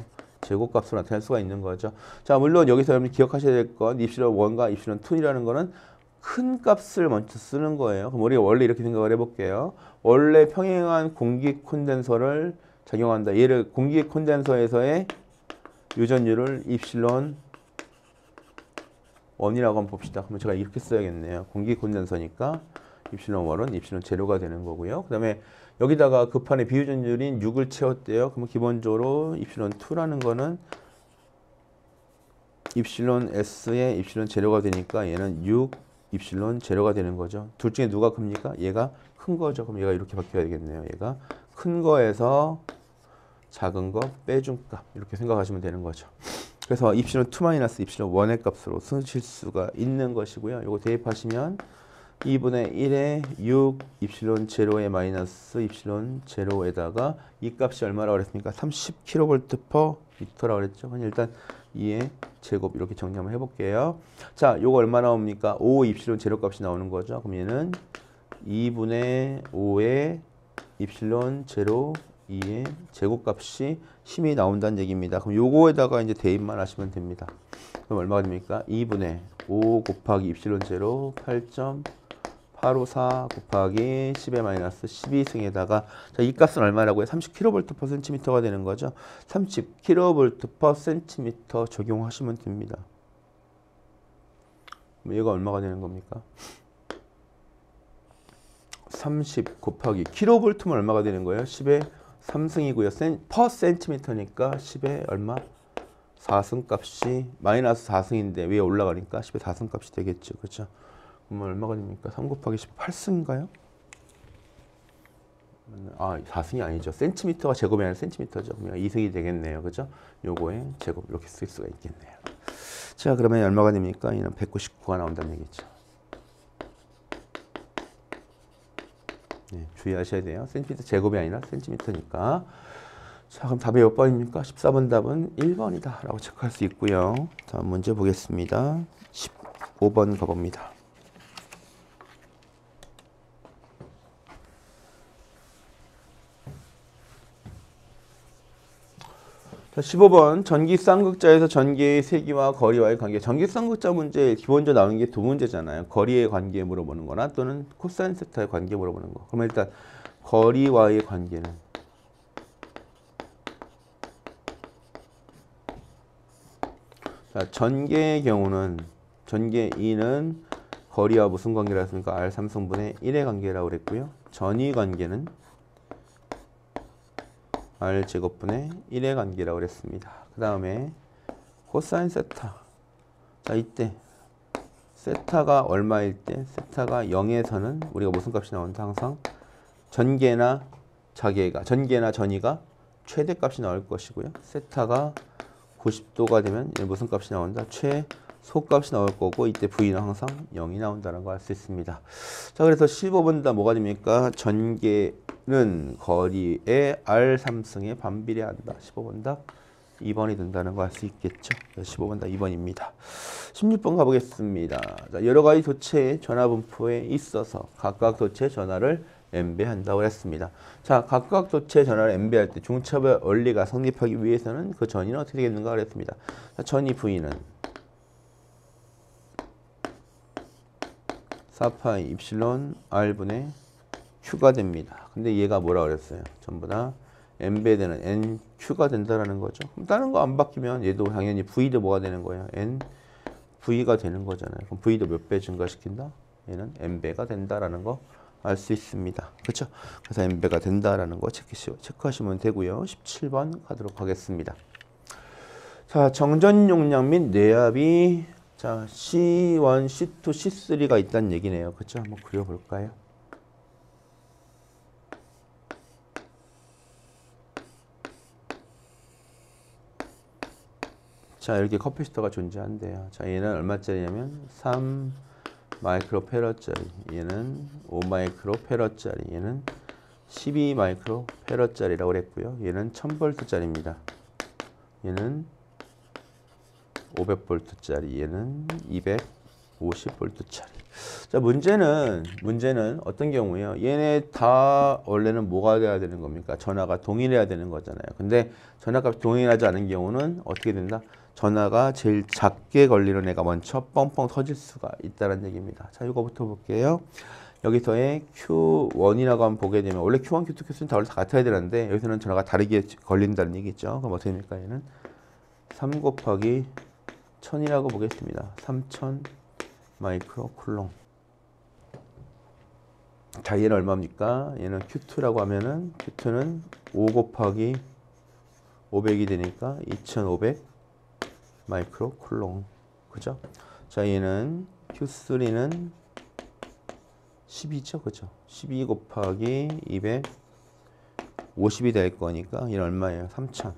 제곱 값으로 나타낼 수가 있는 거죠. 자, 물론 여기서 여러분 기억하셔야 될 건 입실론 1과 입실론 2라는 거는 큰 값을 먼저 쓰는 거예요. 그럼 우리가 원래 이렇게 생각을 해볼게요. 원래 평행한 공기 콘덴서를 작용한다. 얘를 공기 콘덴서에서의 유전율을 입실론 1이라고 한번 봅시다. 그러면 제가 이렇게 써야겠네요. 공기 콘덴서니까 입실론 1은 입실론 제로가 되는 거고요. 그 다음에 여기다가 급판의 비유전율인 6을 채웠대요. 그러면 기본적으로 입실론 2라는 거는 입실론 S의 입실론 제로가 되니까 얘는 6 입실론 제로가 되는 거죠. 둘 중에 누가 큽니까? 얘가 큰 거죠. 그럼 얘가 이렇게 바뀌어야 되겠네요. 얘가 큰 거에서 작은 거 빼준 값 이렇게 생각하시면 되는 거죠. 그래서 입실론 2 마이너스 입실론 1의 값으로 쓰실 수가 있는 것이고요. 이거 대입하시면 2분의 1에 6 입실론 제로에 마이너스 입실론 제로에다가 이 값이 얼마라고 그랬습니까? 30kV/m라고 그랬죠. 일단 2의 제곱 이렇게 정리 한번 해볼게요. 자, 요거 얼마 나옵니까? 5 입실론 제로 값이 나오는 거죠. 그럼 얘는 2분의 5의 입실론 제로 2의 제곱값이 10이 나온다는 얘기입니다. 그럼 요거에다가 이제 대입만 하시면 됩니다. 그럼 얼마가 됩니까? 2분의 5 곱하기 입실론 제로 8.854 곱하기 10의 마이너스 12승에다가 자, 이 값은 얼마라고요? 30kV/cm가 되는 거죠. 30kV/cm 적용하시면 됩니다. 그럼 얘가 얼마가 되는 겁니까? 30 곱하기 kV면 얼마가 되는 거예요? 10의 3승이고요. per cm니까 10의 얼마? 4승 값이 마이너스 4승인데 위에 올라가니까 10의 4승 값이 되겠죠. 그렇죠? 그럼 얼마가 됩니까? 3 곱하기 10 8승인가요? 아, 4승이 아니죠. 센티미터가 제곱이 아니라 센티미터죠. 그러면 2승이 되겠네요. 그죠? 요거의 제곱 이렇게 쓸 수가 있겠네요. 자, 그러면 얼마가 됩니까? 얘는 199가 나온다는 얘기죠. 네, 주의하셔야 돼요. 센티미터 제곱이 아니라 센티미터니까. 자, 그럼 답이 몇 번입니까? 14번 답은 1번이다 라고 체크할 수 있고요. 다음 문제 보겠습니다. 15번 가봅니다. 자, 15번 전기 쌍극자에서 전기의 세기와 거리와의 관계. 전기 쌍극자 문제 기본적으로 나오는 게 두 문제잖아요. 거리의 관계 물어보는 거나 또는 코사인 세타의 관계 물어보는 거. 그러면 일단 거리와의 관계는 자, 전개의 경우는 전개 2는 거리와 무슨 관계라 했습니까? R 3승분의 1의 관계라고 그랬고요. 전위 관계는 R 제곱분의 1의 관계라고 그랬습니다. 그 다음에 코사인 세타. 자, 이때 세타가 얼마일 때? 세타가 0에서는 우리가 무슨 값이 나온다? 항상 전개나 자개가, 전개나 전위가 최대값이 나올 것이고요. 세타가 90도가 되면 무슨 값이 나온다? 최소값이 나올 거고 이때 V는 항상 0이 나온다는 걸 알 수 있습니다. 자, 그래서 15번 다 뭐가 됩니까? 전개는 거리의 R 3승에 반비례한다. 15번 답 2번이 된다는 걸 알 수 있겠죠. 15번 답 2번입니다. 16번 가보겠습니다. 자, 여러 가지 도체의 전하 분포에 있어서 각각 도체의 전하를 N배한다고 했습니다. 자, 각각 도체 전하를 N배할 때 중첩의 원리가 성립하기 위해서는 그 전위는 어떻게 되겠는가 그랬습니다. 자, 전위 V는 4파이 입실론 R분의 Q가 됩니다. 근데 얘가 뭐라 그랬어요? 전부 다 N배되는 NQ가 된다라는 거죠. 그럼 다른 거 안 바뀌면 얘도 당연히 V도 뭐가 되는 거예요? NV가 되는 거잖아요. 그럼 V도 몇 배 증가시킨다? 얘는 N배가 된다라는 거 알 수 있습니다. 그렇죠? 그래서 N배가 된다라는 거 체크하시면 되고요. 17번 가도록 하겠습니다. 자, 정전 용량 및 내압이 자, C1, C2, C3가 있다는 얘기네요. 그렇죠? 한번 그려볼까요? 자, 이렇게 커피시터가 존재한대요. 자, 얘는 얼마짜리냐면 3 마이크로페러짜리, 얘는 5 마이크로페러짜리, 얘는 12 마이크로페러짜리라고 그랬고요. 얘는 1000볼트짜리입니다. 얘는 500볼트짜리, 얘는 250볼트짜리. 자, 문제는 어떤 경우예요? 얘네 다 원래는 뭐가 돼야 되는 겁니까? 전하가 동일해야 되는 거잖아요. 근데 전하값이 동일하지 않은 경우는 어떻게 된다? 전하가 제일 작게 걸리는 애가 먼저 뻥뻥 터질 수가 있다는 얘기입니다. 자, 이거부터 볼게요. 여기서의 Q1이라고 한번 보게 되면 원래 Q1, Q2, Q3 다 원래 다 같아야 되는데 여기서는 전하가 다르게 걸린다는 얘기죠. 그럼 어떻게 됩니까? 얘는 3 곱하기 1000이라고 보겠습니다. 3000 마이크로 쿨롱. 자, 얘는 얼마입니까? 얘는 Q2라고 하면은 Q2는 5 곱하기 500이 되니까 2500 마이크로 쿨롱. 그죠? 자, 얘는 Q3는 12죠. 그죠? 12 곱하기 200 50이 될 거니까 얘는 얼마예요? 3000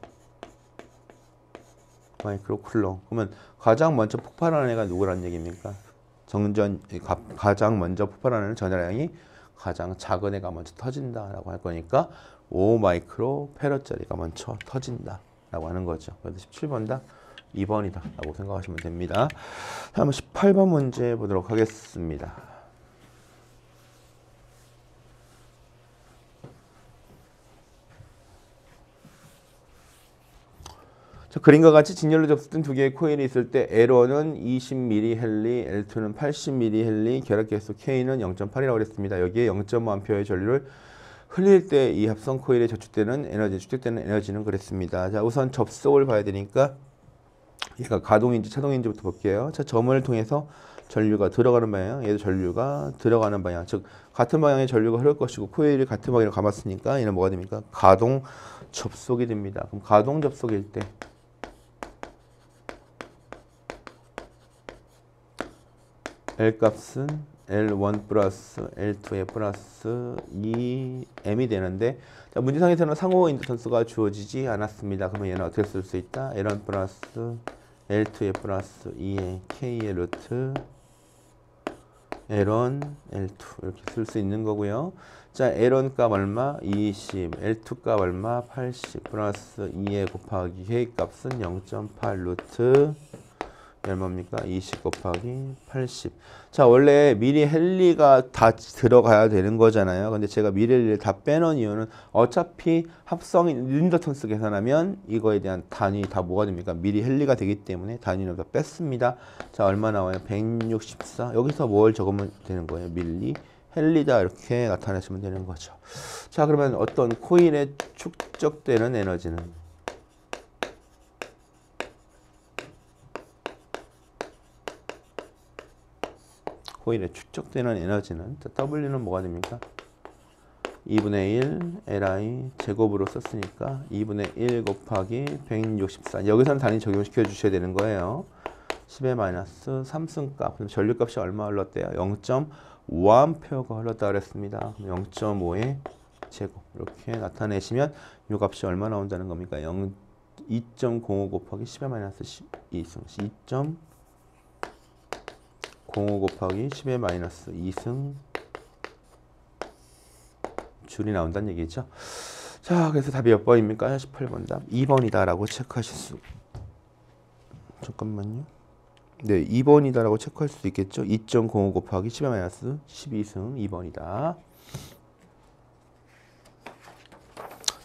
마이크로 쿨롱. 그러면 가장 먼저 폭발하는 애가 누구란 얘기입니까? 정전 가장 먼저 폭발하는 전하량이 가장 작은 애가 먼저 터진다라고 할 거니까 5마이크로 페럿짜리가 먼저 터진다라고 하는 거죠. 그래서 17번다 2번이다라고 생각하시면 됩니다. 다음 18번 문제 보도록 하겠습니다. 자, 그림과 같이 진열로 접수된 두 개의 코일이 있을 때 L1은 20mH, L2는 80mH, 결합계수 K는 0.8이라고 그랬습니다. 여기에 0.5A의 전류를 흘릴 때 이 합성 코일에 저축되는 에너지, 축적되는 에너지는 그랬습니다. 자, 우선 접속을 봐야 되니까 얘가 가동인지 차동인지부터 볼게요. 자, 점을 통해서 전류가 들어가는 방향, 얘도 전류가 들어가는 방향, 즉 같은 방향의 전류가 흐를 것이고 코일이 같은 방향으로 감았으니까 얘는 뭐가 됩니까? 가동 접속이 됩니다. 그럼 가동 접속일 때 L 값은 L1 플러스 L2에 플러스 2M이 되는데, 자, 문제상에서는 상호 인덕턴스가 주어지지 않았습니다. 그러면 얘는 어떻게 쓸 수 있다? L1 플러스 L2에 플러스 2의 K의 루트 L1, L2 이렇게 쓸 수 있는 거고요. 자, L1 값 얼마? 20, L2 값 얼마? 80 플러스 2에 곱하기 K 값은 0.8 루트 얼마입니까? 20 곱하기 80. 자, 원래 미리 헨리가 다 들어가야 되는 거잖아요. 근데 제가 미리 헨리를 다 빼놓은 이유는 어차피 합성인 인덕턴스 계산하면 이거에 대한 단위 다 뭐가 됩니까? 미리 헨리가 되기 때문에 단위는 다 뺐습니다. 자, 얼마 나와요? 164. 여기서 뭘 적으면 되는 거예요? 밀리 헨리다 이렇게 나타내시면 되는 거죠. 자, 그러면 어떤 코일에 축적되는 에너지는 코일에 축적되는 에너지는 W는 뭐가 됩니까? 2분의 1 Li 제곱으로 썼으니까 2분의 1 곱하기 164. 여기서는 단위 적용시켜 주셔야 되는 거예요. 10의 마이너스 3승값. 그럼 전류값이 얼마 흘렀대요? 0.5A가 흘렀다 그랬습니다. 0.5의 제곱 이렇게 나타내시면 이 값이 얼마 나온다는 겁니까? 2.05 곱하기 10의 마이너스 12승 2.05 곱하기 10의 마이너스 2승 줄이 나온다는 얘기죠. 자, 그래서 답이 몇 번입니까? 18번 답 2번이다 라고 체크하실 수, 잠깐만요. 네, 2번이다 라고 체크할 수도 있겠죠. 2.05 곱하기 10의 마이너스 12승 2번이다.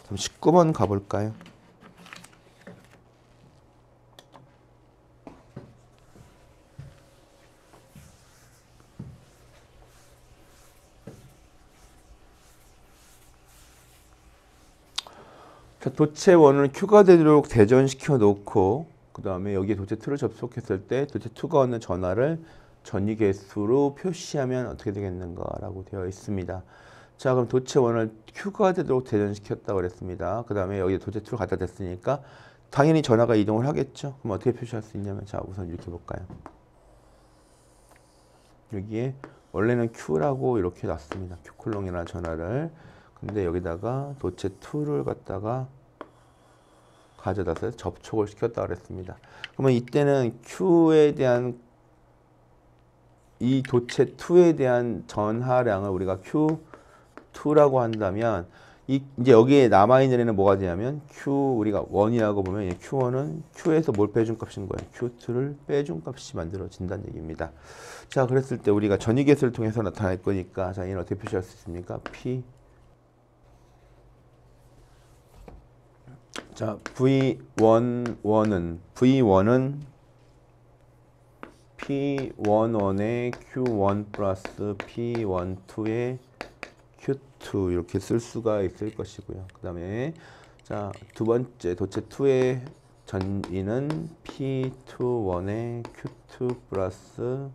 그럼 19번 가볼까요? 자, 도체 1을 Q가 되도록 대전시켜 놓고 그 다음에 여기에 도체 2를 접속했을 때 도체 2가 얻는 전하를 전위 개수로 표시하면 어떻게 되겠는가 라고 되어 있습니다. 자, 그럼 도체 1을 Q가 되도록 대전시켰다고 그랬습니다. 그 다음에 여기에 도체 2를 갖다 댔으니까 당연히 전하가 이동을 하겠죠. 그럼 어떻게 표시할 수 있냐면, 자, 우선 이렇게 볼까요? 여기에 원래는 Q라고 이렇게 놨습니다. Q콜롱이라는 전하를. 근데 여기다가 도체 2를 갖다가 가져다서 접촉을 시켰다 그랬습니다. 그러면 이때는 Q에 대한 이 도체 2에 대한 전하량을 우리가 Q2라고 한다면 이제 여기에 남아있는 애는 뭐가 되냐면 우리가 1이라고 보면 Q1은 Q에서 뭘 빼준 값인 거예요. Q2를 빼준 값이 만들어진다는 얘기입니다. 자, 그랬을 때 우리가 전위계수를 통해서 나타날 거니까, 자, 얘는 어떻게 표시할 수 있습니까? P. 자, V11은 P11의 Q1 플러스 P12의 Q2 이렇게 쓸 수가 있을 것이고요. 그 다음에 자, 두 번째 도체 2의 전위는 P21의 Q2 플러스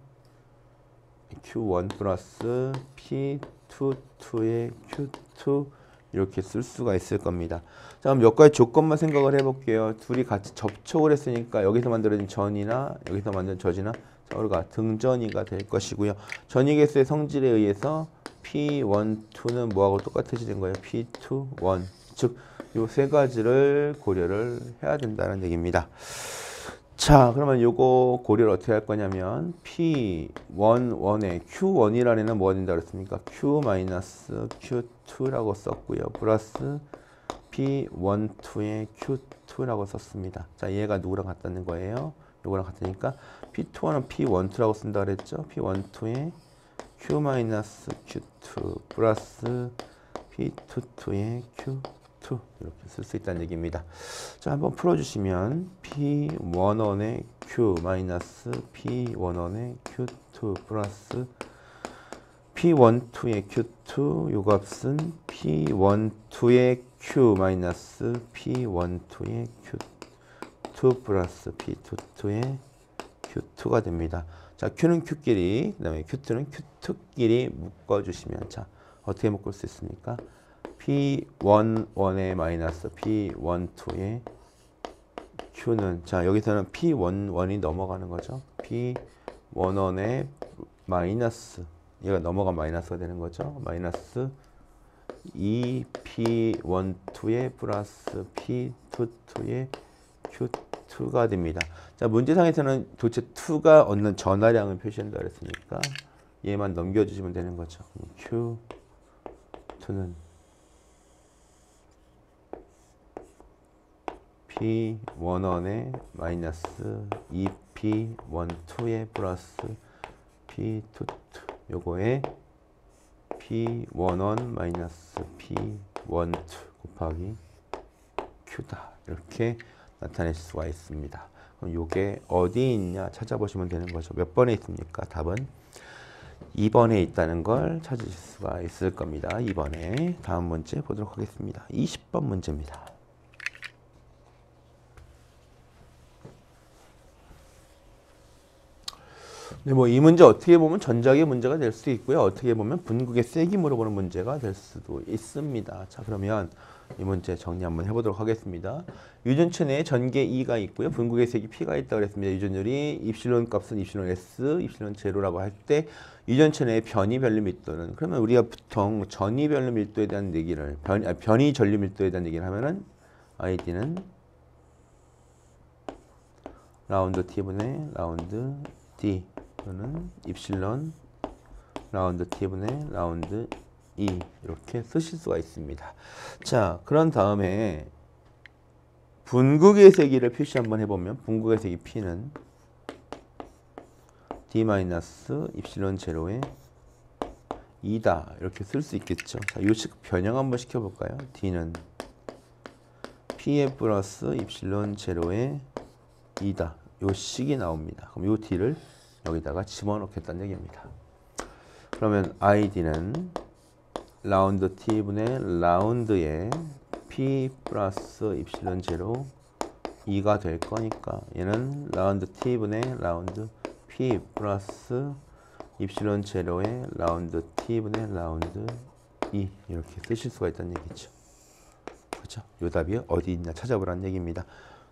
Q1 플러스 P22의 Q2 이렇게 쓸 수가 있을 겁니다. 자, 그럼 몇 가지 조건만 생각을 해볼게요. 둘이 같이 접촉을 했으니까 여기서 만들어진 전이나 여기서 만든 저지나 서로가 등전이가 될 것이고요. 전위 개수의 성질에 의해서 P1, 2는 뭐하고 똑같아지는 거예요? P2, 1. 즉, 요 세 가지를 고려를 해야 된다는 얘기입니다. 자, 그러면 요거 고려를 어떻게 할 거냐면 P11에 Q1이라는 애는 뭐가 된다 그랬습니까? Q-Q2라고 썼고요. 플러스 P12에 Q2라고 썼습니다. 자, 얘가 누구랑 같다는 거예요? 요거랑 같으니까 P21은 P12라고 쓴다 그랬죠? P12에 Q-Q2 플러스 P22에 Q2 이렇게 쓸 수 있다는 얘기입니다. 자, 한번 풀어주시면 P11에 Q 마이너스 P11에 Q2 플러스 P12의 Q2 요 값은 P12의 Q 마이너스 P12의 Q2 플러스 P22의 Q2가 됩니다. 자, Q는 Q끼리, 그 다음에 Q2는 Q2끼리 묶어주시면, 자, 어떻게 묶을 수 있습니까? P11의 마이너스 P12의 Q는, 자, 여기서는 P11이 넘어가는 거죠. P11의 마이너스, 얘가 넘어가 마이너스가 되는 거죠. 마이너스 2P12의 플러스 P22의 Q2가 됩니다. 자, 문제상에서는 도대체 2가 얻는 전하량을 표시한다 그랬으니까 얘만 넘겨주시면 되는 거죠. Q2는 P11의 마이너스 2P12의 플러스 P22 요거에 P11 마이너스 P12 곱하기 Q다. 이렇게 나타낼 수가 있습니다. 그럼 요게 어디 있냐 찾아보시면 되는 거죠. 몇 번에 있습니까? 답은 2번에 있다는 걸 찾으실 수가 있을 겁니다. 2번에 다음 문제 보도록 하겠습니다. 20번 문제입니다. 네, 뭐 이 문제 어떻게 보면 전작의 문제가 될 수 있고요. 어떻게 보면 분극의 세기 물어보는 문제가 될 수도 있습니다. 자, 그러면 이 문제 정리 한번 해보도록 하겠습니다. 유전체 내에 전개 E가 있고요. 분극의 세기 P가 있다고 그랬습니다. 유전율이 입실론 값은 입실론 S, 입실론 제로라고 할 때 유전체 내의 변이 변류 밀도는, 그러면 우리가 보통 전이 변류 밀도에 대한 얘기를 변이 전류 밀도에 대한 얘기를 하면은 ID는 라운드 T분의 라운드 D 또는 입실론 라운드 T분의 라운드 E 이렇게 쓰실 수가 있습니다. 자, 그런 다음에 분극의 세기를 표시 한번 해보면 분극의 세기 P는 D 마이너스 입실론 제로의 2다 이렇게 쓸 수 있겠죠. 자, 요식 변형 한번 시켜볼까요? D는 P에 플러스 입실론 제로의 2다 요 식이 나옵니다. 그럼 요 D를 여기다가 집어넣겠다는 얘기입니다. 그러면 ID는 라운드 T분의 라운드에 P 플러스 입실론 제로 2가 될 거니까 얘는 라운드 T분의 라운드 P 플러스 입실론 제로의 라운드 T분의 라운드 2 이렇게 쓰실 수가 있다는 얘기죠. 그렇죠? 요 답이 어디 있냐 찾아보라는 얘기입니다.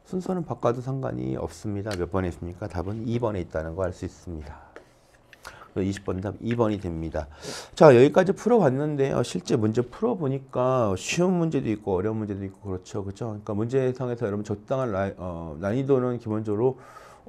순서는 바꿔도 상관이 없습니다. 몇 번에 있습니까? 답은 2번에 있다는 거 알 수 있습니다. 20번 답 2번이 됩니다. 자, 여기까지 풀어봤는데요. 실제 문제 풀어보니까 쉬운 문제도 있고 어려운 문제도 있고 그렇죠. 그렇죠? 그러니까 문제상에서 여러분 적당한 난이도는 기본적으로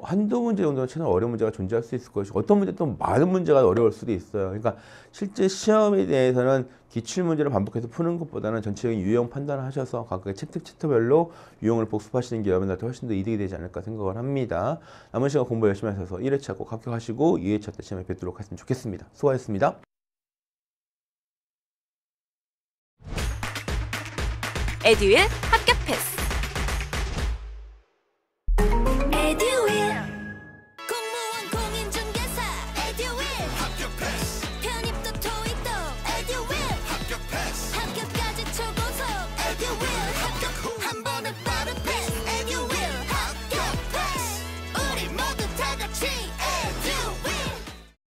한두 문제 정도는 채널 어려운 문제가 존재할 수 있을 것이고 어떤 문제 또 많은 문제가 어려울 수도 있어요. 그러니까 실제 시험에 대해서는 기출 문제를 반복해서 푸는 것보다는 전체적인 유형 판단을 하셔서 각각의 챕터별로 유형을 복습하시는 게 여러분들한테 훨씬 더 이득이 되지 않을까 생각을 합니다. 남은 시간 공부 열심히 하셔서 1회차 꼭 합격하시고 2회차 때 시험에 뵙도록 했으면 좋겠습니다. 수고하셨습니다. 에듀윌 합격 패스.